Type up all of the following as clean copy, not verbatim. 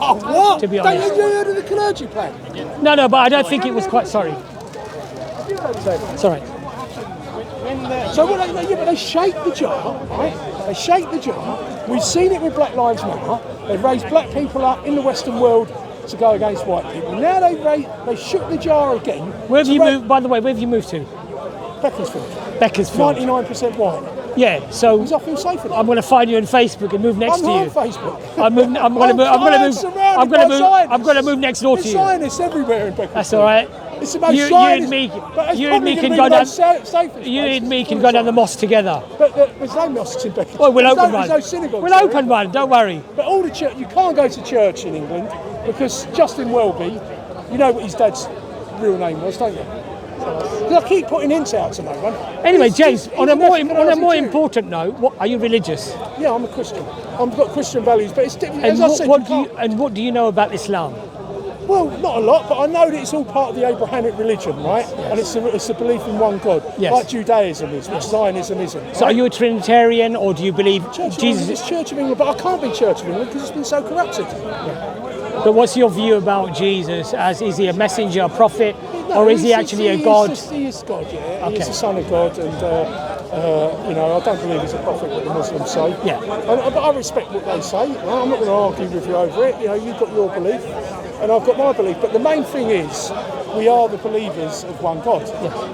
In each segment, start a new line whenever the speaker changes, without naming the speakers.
Oh, what?
To be
Don't
honest.
you heard of the clergy plan?
No, but I don't think it was quite. Sorry. It's all right.
So what but they shake the jar, right? They shake the jar. We've seen it with Black Lives Matter. They've raised black people up in the Western world to go against white people. Now they shook the jar again.
Where have you moved? By the way, where have you moved to?
Beaconsfield.
Beaconsfield.
99% white.
Yeah. So
Because I feel safer there.
I'm going to find you on Facebook and move next
I'm
to
on
you.
Facebook.
I'm going to move next door to
There's
you.
Zionists everywhere in Beaconsfield.
That's all right.
It's the most
You
Zionist.
and me can go down. You and me can go down the mosque together.
But there's no mosques in Beaconsfield.
Oh, we'll open
There's
one.
no synagogues.
We'll
there.
open one. Don't worry.
But all the church, you can't go to church in England because Justin Welby, you know what his dad's real name was, don't you? I keep putting hints out to no one.
Anyway, James,
He's
on a more
Jew.
important note, are you religious?
Yeah, I'm a Christian. I've got Christian values, but it's different.
And
As I said,
what do you know about Islam?
Well, not a lot, but I know that it's all part of the Abrahamic religion, right? Yes. And it's a belief in one God,
yes.
like Judaism is, which Zionism isn't. Right?
So are you a Trinitarian, or do you believe Jesus
is Church of England? But I can't be Church of England because it's been so corrupted.
But what's your view about Jesus? Is he a messenger, a prophet, or is he actually a God?
He is God, yeah.
Okay.
He's the Son of God, and I don't believe he's a prophet, what the Muslims say.
Yeah.
But I respect what they say. Right? I'm not going to argue with you over it. You've got your belief, and I've got my belief. But the main thing is, we are the believers of one God,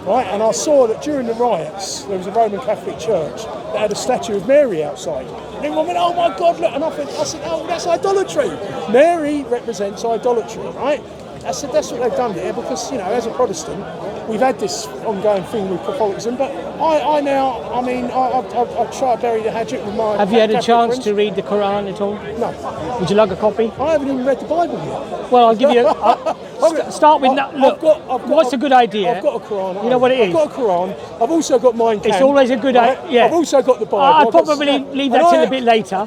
right? And I saw that during the riots, there was a Roman Catholic church that had a statue of Mary outside. And everyone went, "Oh my God, look!" And I said, "Oh, that's idolatry. Mary represents idolatry, right?" I said, that's what they've done there because, as a Protestant, we've had this ongoing thing with Catholicism, but I try to bury the hatchet with my
Have you had a
Catholic
chance
friends.
to read the Quran at all?
No.
Would you like a copy?
I haven't even read the Bible yet.
Well, I'll give you. Start with that. Look, what's a good idea?
I've got a Quran.
You know what it is?
I've got a Quran. I've also got mine.
It's always a good idea. Yeah.
I've also got the Bible.
I'll probably leave that till a bit later.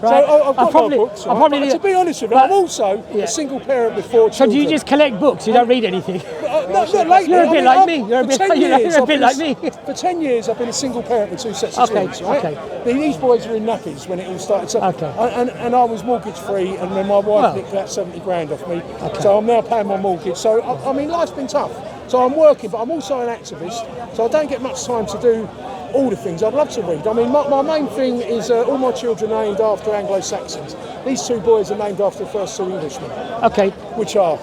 Right. So I've got my books. Right? But to be honest with you, I'm also a single parent with 4
So
children.
do you just collect books? You don't read anything?
No, lately.
You're a bit like me. You're a bit like me.
For 10 years, I've been a single parent with 2 sets of twins, right?
Okay.
These boys were in nappies when it all started. So,
Okay.
and I was mortgage free, and then my wife nicked about 70 grand off me.
Okay.
So I'm now paying my mortgage. So, life's been tough. So I'm working, but I'm also an activist. So I don't get much time to do all the things I'd love to read. My main thing is all my children are named after Anglo-Saxons. These 2 boys are named after the first 2 Englishmen.
Okay.
Which are?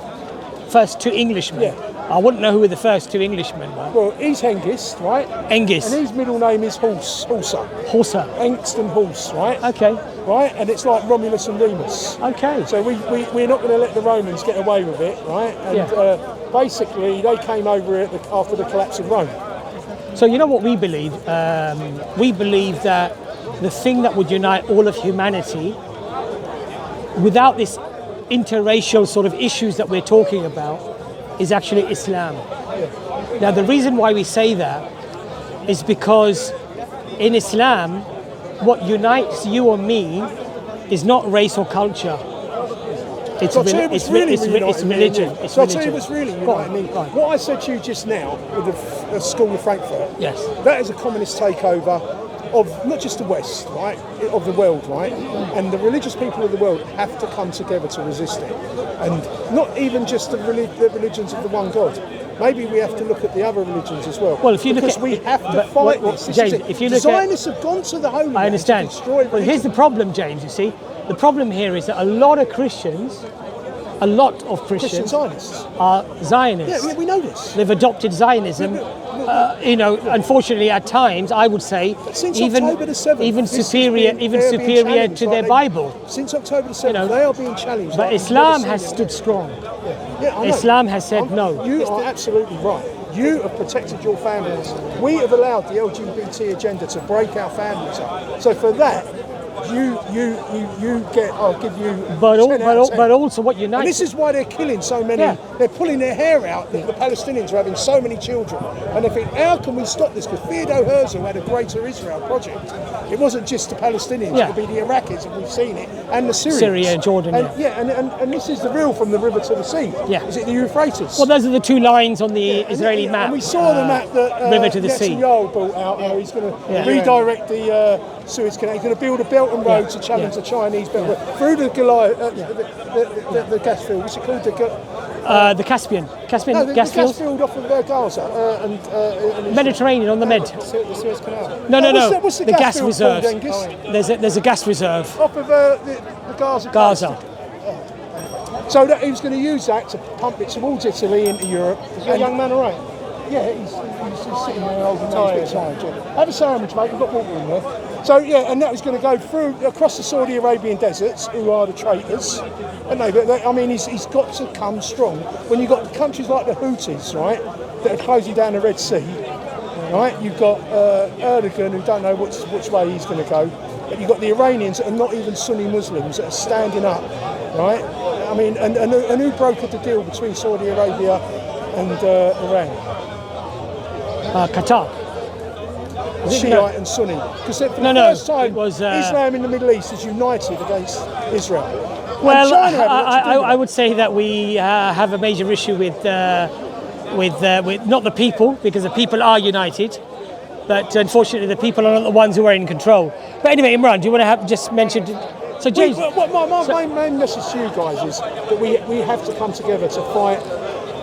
First 2 Englishmen?
Yeah.
I wouldn't know who were the first 2 Englishmen were.
Well, he's Hengist, right?
Hengist.
And his middle name is Horsa.
Horsa.
Hengst and Horse, right?
Okay.
Right? And it's like Romulus and Remus.
Okay.
So we're not going to let the Romans get away with it, right? And basically, they came over it after the collapse of Rome.
So you know what we believe? We believe that the thing that would unite all of humanity without this interracial sort of issues that we're talking about is actually Islam. Now the reason why we say that is because in Islam, what unites you or me is not race or culture. It's religion. It's religion.
So I'll tell you what's really uniting me. What I said to you just now with the school of Frankfurt,
yes,
that is a communist takeover of not just the West, right, of the world, right? And the religious people of the world have to come together to resist it. And not even just the religions of the one God. Maybe we have to look at the other religions as well.
Well, if you
because we have to fight this.
James, if you look
Zionists have gone to the Holy Land.
I understand.
To destroy religion.
But here's the problem, James. You see, the problem here is that a lot of Christians
Christian Zionists
are Zionists.
Yeah, we know this.
They've adopted Zionism. Unfortunately, at times, I would say, even superior to their Bible.
Since October the 7th, they are being challenged.
But Islam has stood strong. Islam has said no.
You are absolutely right. You have protected your families. We have allowed the LGBT agenda to break our families up. So for that, you get. I'll give you.
But also what unites.
And this is why they're killing so many. Yeah. They're pulling their hair out. The Palestinians are having so many children, and they think, how can we stop this? Because Theodore Herzl had a Greater Israel project. It wasn't just the Palestinians. It would be the Iraqis, and we've seen it, and the Syrians.
Syria and Jordan.
And this is the real from the river to the sea.
Yeah.
Is it the Euphrates?
Well, those are the 2 lines on the Israeli map.
And we saw the map that
river to the sea.
Netanyahu brought out. He's going to redirect the Suez Canal. He's going to build a Belt and Road to challenge the Chinese Belt and Road through the Goliath, the gas field. What's it called?
The Caspian gas
the
field.
gas field off of Gaza and
Mediterranean on the Med.
The Suez Canal.
No.
What's
the gas
field
reserve.
called, Angus?
There's a gas reserve.
Off of the Gaza.
Gaza.
So that he was going to use that to pump it towards Italy into Europe.
Is your young man all right?
Yeah, he's sitting there holding tired. Have a sandwich, mate. We've got water in there. So yeah, and that was going to go through across the Saudi Arabian deserts, who are the traitors. And I mean, he's got to come strong. When you've got countries like the Houthis, right, that are closing down the Red Sea, right? You've got Erdogan, who don't know which way he's going to go. But you've got the Iranians that are not even Sunni Muslims that are standing up, right? I mean, and who brokered the deal between Saudi Arabia and Iran?
Qatar.
Shiite and Sunni. Because for the first time, Islam in the Middle East is united against Israel.
Well, I would say that we have a major issue with not the people, because the people are united, but unfortunately the people are not the ones who are in control. But anyway, Imran, do you want to just mention? So James,
my main message to you guys is that we have to come together to fight.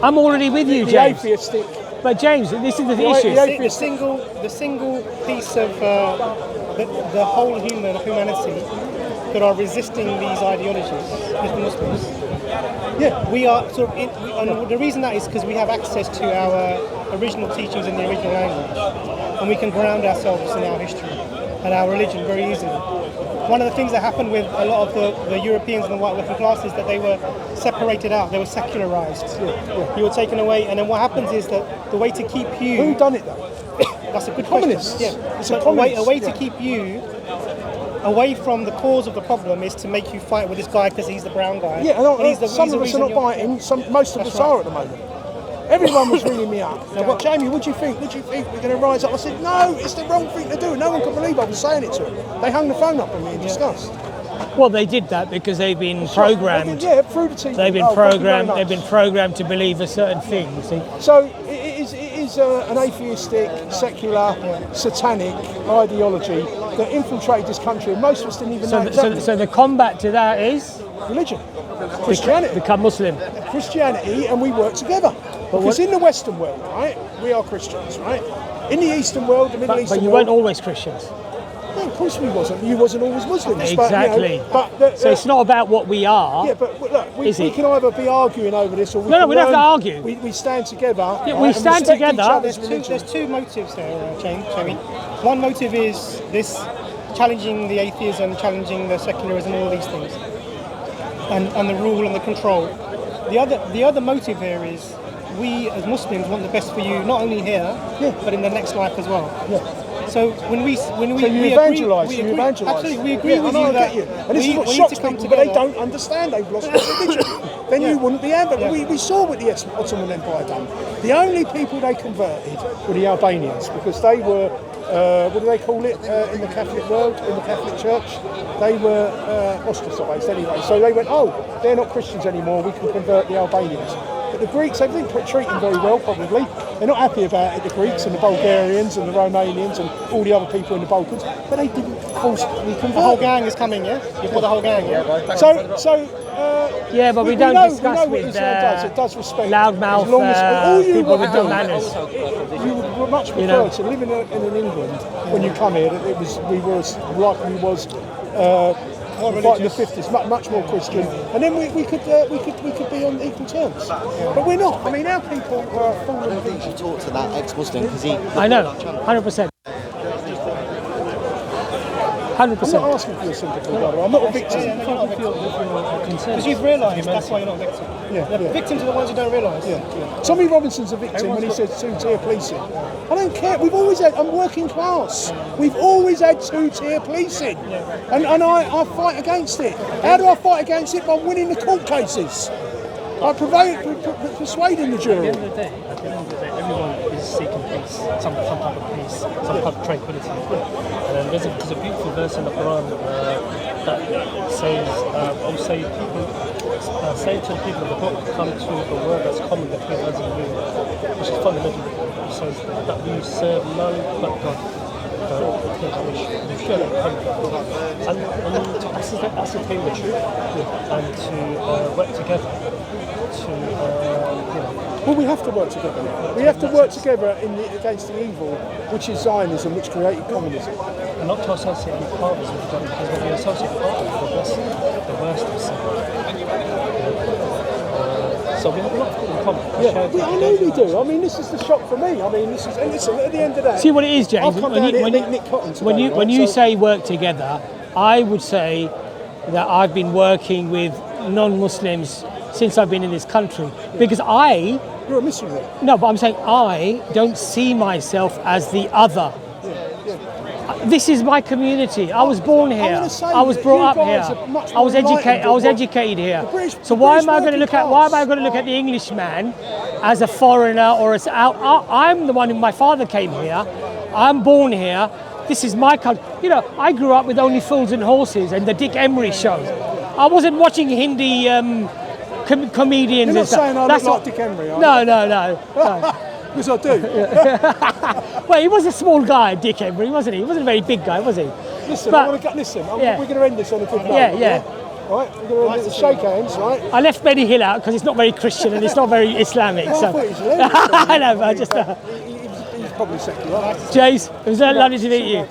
I'm already with you,
the
James.
Atheistic.
But James, this is the issue.
The single piece of the whole humanity that are resisting these ideologies is the Muslims.
Yeah,
we are sort of, and the reason that is because we have access to our original teachings in the original language, and we can ground ourselves in our history and our religion very easily. One of the things that happened with a lot of the Europeans and the white working class is that they were separated out, they were secularized. Yeah. You were taken away, and then what happens is that the way to keep you...
Who done it though?
That's a good
Communists.
question. Yeah.
It's
a way to keep you away from the cause of the problem is to make you fight with this guy because he's the brown guy.
Yeah, some of us are not fighting, most of us are at the moment. Everyone was ringing me up. Jamie, what do you think? What do you think? We're going to rise up? I said, no, it's the wrong thing to do. No one could believe I was saying it to them. They hung the phone up on me in disgust.
Well, they did that because they've been programmed.
Through the TV.
They've been programmed. They've been programmed to believe a certain thing. See?
So it is an atheistic, secular, satanic ideology that infiltrated this country, and most of us didn't even know exactly.
So the combat to that is
religion, Christianity.
Become Muslim.
Christianity, and we work together. Because in the Western world, right, we are Christians, right? In the Eastern world, the Middle Eastern world...
But you weren't always Christians.
No, of course we wasn't. You wasn't always Muslims.
Exactly.
So
it's not about what we are.
Yeah, but look, we can either be arguing over this, or we
we don't have to argue.
We stand together.
Yeah, we stand together.
There's two motives there, Jamie. One motive is this challenging the atheism, challenging the secularism, all these things, and the rule and the control. The other motive here is we as Muslims want the best for you, not only here, but in the next life as well.
Yeah.
So when we
evangelise.
Absolutely, we agree with you that.
And this is what shocks people, but they don't understand. They've lost their religion. Then you wouldn't be able. We saw what the Ottoman Empire done. The only people they converted were the Albanians, because they were. What do they call it in the Catholic world, in the Catholic Church? They were ostracised anyway. So they went, they're not Christians anymore, we can convert the Albanians. But the Greeks, they didn't treat them very well, probably. They're not happy about it, the Greeks and the Bulgarians and the Romanians and all the other people in the Balkans. But they didn't forcibly convert.
The whole gang is coming, yeah? You've got the whole gang, yeah?
But we don't discuss with
it does respect
loudmouth people with no manners.
You would much prefer to live in an England when you come here. We were like we was like in the 50s, much more Christian, and then we could be on equal terms. But we're not. I mean, our people are fallen.
I think you talk to that ex-Muslim because he.
I know, 100%. 100%.
I'm not asking for your sympathy, brother. I'm not a victim.
Because you've realised that's why you're not a victim. The victims are the ones who don't realise.
Tommy Robinson's a victim when he says two-tier policing. I don't care. We've always had. I'm working class. We've always had two-tier policing, and I fight against it. How do I fight against it? By winning the court cases. By persuading the jury.
At the end of the day, everyone is seeking peace, some type of peace, some type of tranquility. And there's a beautiful verse in the Quran that says, say to the people of the book, come to a word that's common between us and you, which is fundamental. It says that we serve none but God. and to ascertain the truth and to work together to
Well, we have to work together. We have to work together against the evil, which is Zionism, which created communism.
and not to associate with partners with them, because when you associate with partners, the worst of sin. So we have a lot in common.
Yeah, I know we do. I mean, this is the shock for me. I mean, this is, and listen, at the end of that,
See what it is, James.
I've come down here to meet Nick Cotton today,
when you
right? So-
say work together, I would say that I've been working with non-Muslims since I've been in this country, because
You're a missionary.
no, but I'm saying I don't see myself as the other. This is my community. I was born here.
gonna say
I was
that
brought
you
up
guys
here.
are much
I was
more
educated. I was
enlightened
educated here.
British-
So
the
why
British
am I going to
working
look at? Why am I going to look at the Englishman as a foreigner or as out? I'm the one who. My father came here. I'm born here. This is my country. You know, I grew up with Only Fools and Horses and the Dick Emery show. I wasn't watching Hindi comedians.
You're not
and stuff.
saying I
That's
look
what-
like Dick Emery, are
No,
you?
no, no.
Because I do.
Well, he was a small guy, Dick Emery, wasn't he? He wasn't a very big guy, was he?
Listen,
But-
we're going
Yeah.
to end this on a good note.
Yeah.
Right, we're going to end it, shake hands, right?
I left Benny Hill out because it's not very Christian and it's not very Islamic.
Well, I
So
thought he was hilarious.
I know, but I just
He's probably secular.
Jace, it was lovely to meet you.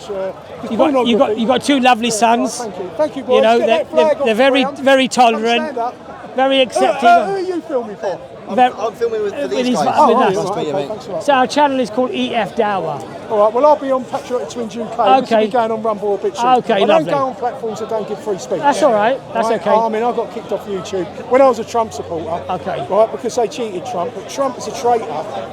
You got two lovely sons.
Thank you, boys.
You know,
Get that flag off
they're
the
very
ground.
very
Stand
tolerant,
up.
very
Who
accepting.
are you filming for?
I'm filming for
with
these
his-
guys.
with us.
Nice to meet you,
Okay,
mate.
thanks a lot.
So our channel is called EF Dawah.
All right, well, I'll be on Patriotic Twins UK. This will
Okay.
be going on Rumble a bit soon.
Okay,
I don't
lovely.
go on platforms that don't give free speech.
That's all right. That's
Right?
okay.
I mean, I got kicked off YouTube when I was a Trump supporter.
Okay.
Right, because they cheated Trump. But Trump is a traitor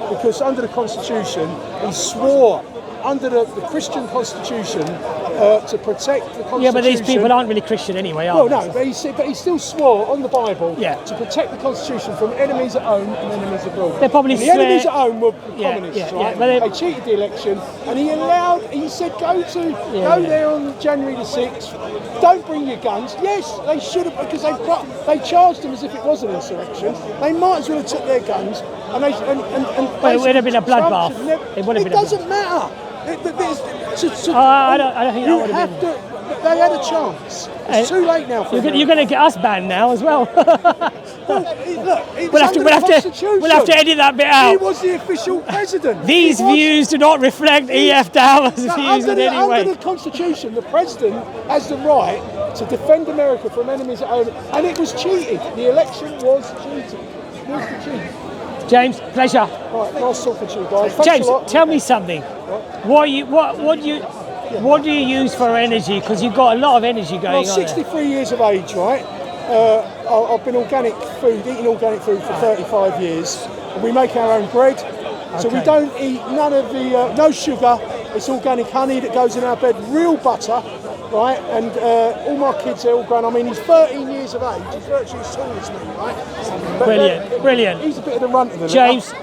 because under the Constitution, he swore under the Christian Constitution to protect the Constitution.
Yeah, but these people aren't really Christian anyway, are
Well,
they?
no, but he still swore on the Bible
Yeah.
to protect the Constitution from enemies at home and enemies abroad.
They probably
And the
swear-
enemies at home were
Yeah,
communists,
yeah,
right?
but they-
cheated the election, and he said, go there on January the 6th. Don't bring your guns. Yes, they should have, because they charged him as if it was an insurrection. They might as well have took their guns, and they
Well, it would have been a
Trump
bloodbath.
should never-
It would have been a
doesn't matter.
I don't think that
you
would have
have to. They had a chance. It's too late now for
You're
them.
going to get us banned now as well.
Look, it was under the Constitution.
we'll have to edit that bit
He
out.
was the official president.
These
He was-
views do not reflect EF Dawah's
No,
views in any
under
way.
the Constitution, the president has the right to defend America from enemies at home, and it was cheated. The election was cheated. It was the cheat.
James, pleasure.
Right, nice talking to you guys. Thanks
James,
a lot.
tell me something. What do you use for energy? Because you've got a lot of energy
I'm
going on.
63 years of age, right? I've been eating organic food for 35 years. And we make our own bread. So we
Okay.
don't eat none of the, no sugar. It's organic honey that goes in our bed, real butter, right? And all my kids are all grown. I mean, he's 13 years of age. He's virtually as tall as me, right? But,
Brilliant, brilliant.
He's a bit of the runt of them.
James,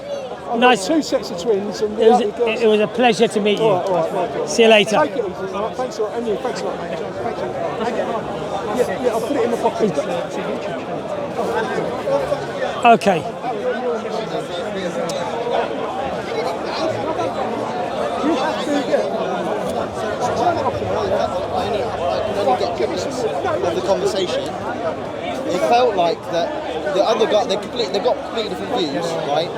I've
nice.
got 2 sets of twins. And
It was,
the other girls-
it was a pleasure to meet you.
all right, right.
See you later.
Take it easy, all right? Thanks a lot. And you, thanks a lot, mate. Thank you. Yeah, I'll put it in the pocket.
Okay.
Of the conversation, it felt like that the other guy they got completely different views, right?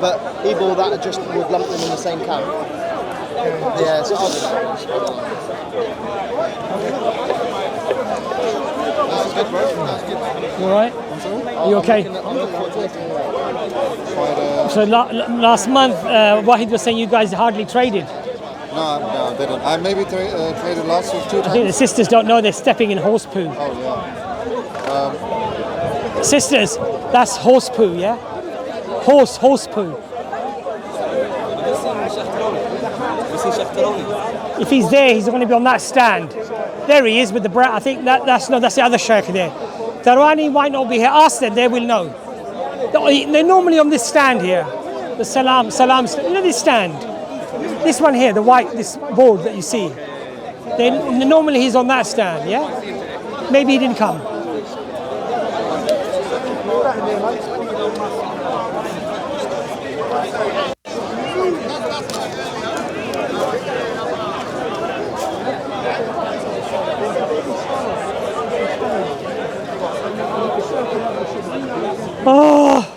But people that just would lump them in the same camp. Yeah, so I'll do that. That's good, bro. That's good.
You all right? You okay?
I'm looking forward to listening.
So last month, Wahid was saying you guys hardly traded.
No, I didn't. I maybe traded last week 2
I think
times.
the sisters don't know they're stepping in horse poo.
Oh yeah.
Sisters, that's horse poo, yeah? Horse poo. If he's there, he's going to be on that stand. There he is with the I think that's the other sheikh there. Darwani might not be here. Ask them, they will know. They're normally on this stand here. The salam, you know this stand? This one here, this board that you see. Normally he's on that stand, yeah? Maybe he didn't come. Oh,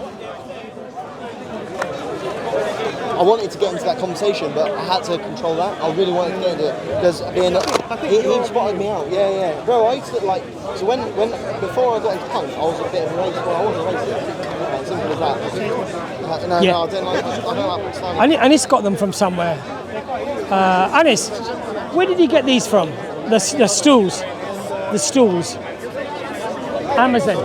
I wanted to get into that conversation, but I had to control that. I really wanted to get into it because he spotted me out. Yeah. Bro, I used to like. So when before I got into punk, I was a bit of a racist. Well, I wasn't racist. Like, simple as that. No,
Yeah.
I don't like Pakistani.
Anis got them from somewhere. Anis, where did you get these from? The stools. The stools. Amazon.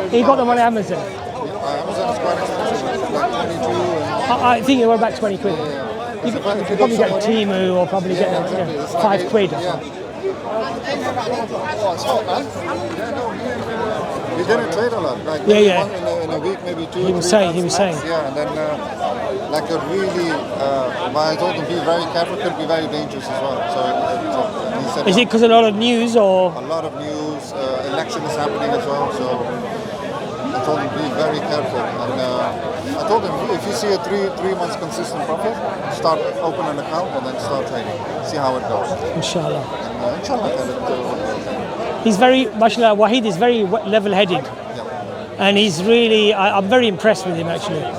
He got them on Amazon.
Amazon is quite expensive, like 22 and
I think they were about 20 quid.
yeah.
You could probably get Timu or probably get
exactly. It's like
5 quid.
Yeah.
Oh, it's hot, man.
We didn't trade a lot. Like
Yeah,
maybe
yeah.
one in a week, maybe two.
He was
3
saying-
times
he was
max.
saying.
Yeah, and then like a really. But I told him be very careful. Could be very dangerous as well. So he said
Is it because a lot of news or?
a lot of news. Election is happening as well. So I told him be very careful. And I told him if you see a three months consistent profit, start open an account and then start trading. See how it goes.
Inshallah.
And inshallah,
He's very, mashallah, Wahid is very level-headed. And he's really, I'm very impressed with him actually.
yeah,